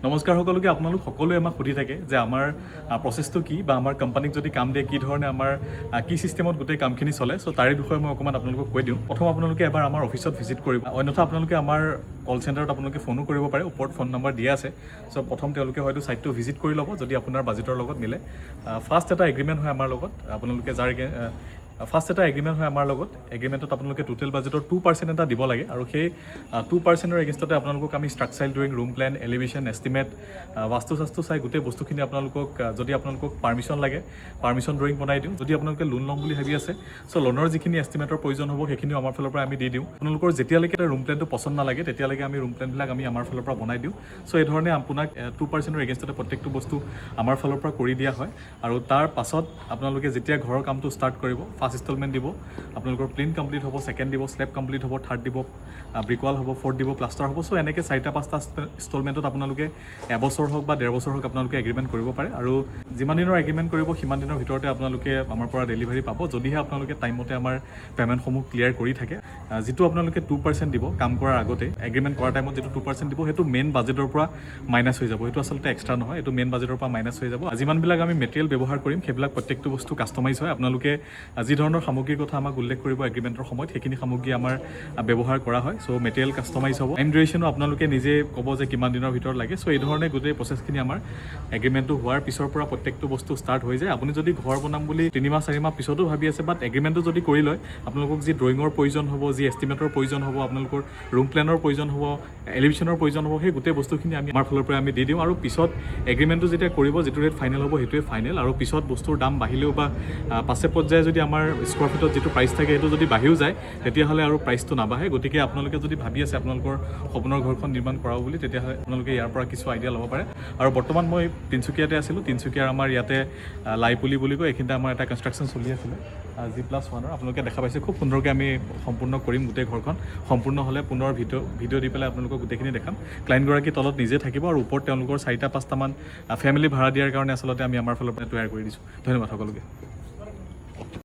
নমস্কাৰ সকলোকে আপোনালোক সকলোৱে আমাক সুধি থাকে যে আমাৰ প্ৰচেছটো কি বা আমাৰ কোম্পানীক যদি কাম দিয়ে কি ধৰণে আমাৰ কি চিষ্টেমত গোটেই কামখিনি চলে চ' তাৰে বিষয়ে মই অকণমান আপোনালোকক কৈ দিওঁ। প্ৰথম আপোনালোকে এবাৰ আমাৰ অফিচত ভিজিট কৰিব, অন্যথা আপোনালোকে আমাৰ কল চেণ্টাৰত আপোনালোকে ফোনো কৰিব পাৰে, ওপৰত ফোন নম্বৰ দিয়া আছে। চ' প্ৰথম তেওঁলোকে হয়তো ছাইটটো ভিজিট কৰি ল'ব যদি আপোনাৰ বাজেটৰ লগত মিলে। ফাৰ্ষ্ট এটা এগ্ৰিমেণ্ট হয় আমাৰ লগত, আপোনালোকে ফাৰ্ষ্ট এটা এগ্ৰিমেণ্ট হয় আমাৰ লগত। এগ্ৰিমেণ্টত আপোনালোকে টোটেল বাজেটৰ 2% এটা দিব লাগে আৰু সেই 2%ৰ এগেইনষ্টতে আপোনালোকক আমি structural drawing, room plan, elevation, estimate, বাস্তু চাই গোটেই বস্তুখিনি আপোনালোকক যদি আপোনালোকক পাৰ্মিশ্যন লাগে পাৰ্মিশ্যন ড্ৰয়িং বনাই দিওঁ। যদি আপোনালোকে লোন ল'ম বুলি ভাবি আছে চ' লোনৰ যিখিনি এষ্টিমেটৰ প্ৰয়োজন হ'ব সেইখিনিও আমাৰ ফালৰ পৰা আমি দি দিওঁ। আপোনালোকৰ যেতিয়ালৈকে ৰুম প্লেনটো পচন্দ নালাগে তেতিয়ালৈকে আমি ৰুম প্লেনবিলাক আমি আমাৰ ফালৰ পৰা বনাই দিওঁ। চ' এই ধৰণে আপোনাক 2%ৰ এগেইনষ্টতে প্ৰত্যেকটো বস্তু আমাৰ ফালৰ পৰা কৰি দিয়া হয় আৰু তাৰ পাছত আপোনালোকে যেতিয়া ঘৰৰ কামটো ষ্টাৰ্ট কৰিব, ফাৰ্ষ্ট ইনষ্টলমেণ্ট দিব, আপোনালোকৰ প্লেন কমপ্লিট হ'ব, ছেকেণ্ড দিব, স্লেব কমপ্লিট হ'ব, থাৰ্ড দিব, ব্ৰিকৱাল হ'ব, ফ'ৰ্থ দিব, প্লাষ্টাৰ হ'ব। চ' এনেকৈ 4-5টা ইনষ্টলমেণ্টত আপোনালোকে এবছৰ হওক বা 1.5 বছৰ হওক আপোনালোকে এগ্ৰিমেণ্ট কৰিব পাৰে আৰু যিমান দিনৰ এগ্ৰিমেণ্ট কৰিব সিমান দিনৰ ভিতৰতে আপোনালোকে আমাৰ পৰা ডেলিভাৰী পাব, যদিহে আপোনালোকে টাইমমতে আমাৰ পে'মেণ্টসমূহ ক্লিয়াৰ কৰি থাকে। যিটো আপোনালোকে 2% দিব কাম কৰাৰ আগতে, এগ্ৰিমেণ্ট কৰাৰ টাইমত যিটো 2% দিব সেইটো মেইন বাজেটৰ পৰা মাইনাছ হৈ যাব। সেইটো আচলতে এক্সট্ৰা নহয়, এইটো মেইন বাজেটৰ পৰা মাইনাছ হৈ যাব। যিমানবিলাক আমি মেটেৰিয়েল ব্যৱহাৰ কৰিম সেইবিলাক প্ৰত্যেকটো বস্তু কাষ্টমাইজ হয়। আপোনালোকে যি ধৰণৰ সামগ্ৰীৰ কথা আমাক উল্লেখ কৰিব এগ্ৰিমেণ্টৰ সময়ত সেইখিনি সামগ্ৰী আমাৰ ব্যৱহাৰ কৰা হয়। চ' মেটেৰিয়েল কাষ্টমাইজ হ'ব। টাইম ডিউৰেশ্যনো আপোনালোকে নিজে ক'ব যে কিমান দিনৰ ভিতৰত লাগে। চ' এই ধৰণে গোটেই প্ৰচেছখিনি আমাৰ এগ্ৰিমেণ্টটো হোৱাৰ পিছৰ পৰা প্ৰত্যেকটো বস্তু ষ্টাৰ্ট হৈ যায়। আপুনি যদি ঘৰ বনাম বুলি 3-4 মাহ পিছতো ভাবি আছে বাট এগ্ৰিমেণ্টটো যদি কৰি লয়, আপোনালোকক যি ড্ৰয়িঙৰ প্ৰয়োজন হ'ব, যি এষ্টিমেটৰ প্ৰয়োজন হ'ব, আপোনালোকৰ ৰুম প্লেনৰ প্ৰয়োজন হ'ব, এলিভেশ্যনৰ প্ৰয়োজন হ'ব, সেই গোটেই বস্তুখিনি আমি আমাৰ ফালৰ পৰা আমি দি দিওঁ আৰু পিছত এগ্ৰিমেণ্টটো যেতিয়া কৰিব যিটো ৰেট ফাইনেল হ'ব সেইটোৱে ফাইনেল। আৰু পিছত বস্তুৰ দাম বাঢ়িলেও বা পাছে পৰ্যায়ে যদি আমাৰ স্কোৱাৰ ফিটত যিটো প্ৰাইচ থাকে সেইটো যদি বাঢ়িও যায় তেতিয়াহ'লে আৰু প্ৰাইচটো নাবাঢ়ে। গতিকে আপোনালোকে যদি ভাবি আছে আপোনালোকৰ সপোনৰ ঘৰখন নিৰ্মাণ কৰাও বুলি, তেতিয়াহ'লে আপোনালোকে ইয়াৰ পৰা কিছু আইডিয়া ল'ব পাৰে। আৰু বৰ্তমান মই তিনিচুকীয়াতে আছিলোঁ। তিনিচুকীয়াৰ আমাৰ ইয়াতে লাইপুলি বুলি কয়, এইখিনিতে আমাৰ এটা কনষ্ট্ৰাকশ্যন চলি আছিলে G+1ৰ। আপোনালোকে দেখা পাইছে খুব সুন্দৰকৈ আমি সম্পূৰ্ণ কৰিম গোটেই ঘৰখন। সম্পূৰ্ণ হ'লে পুনৰ ভিডিঅ' দি পেলাই আপোনালোকক গোটেইখিনি দেখাম। ক্লাইণ্টগৰাকী তলত নিজে থাকিব আৰু ওপৰত তেওঁলোকৰ 4-5টামান ফেমিলি ভাড়া দিয়াৰ কাৰণে আচলতে আমি আমাৰ ফালৰ পৰা তৈয়াৰ কৰি দিছোঁ। ধন্যবাদ সকলোকে।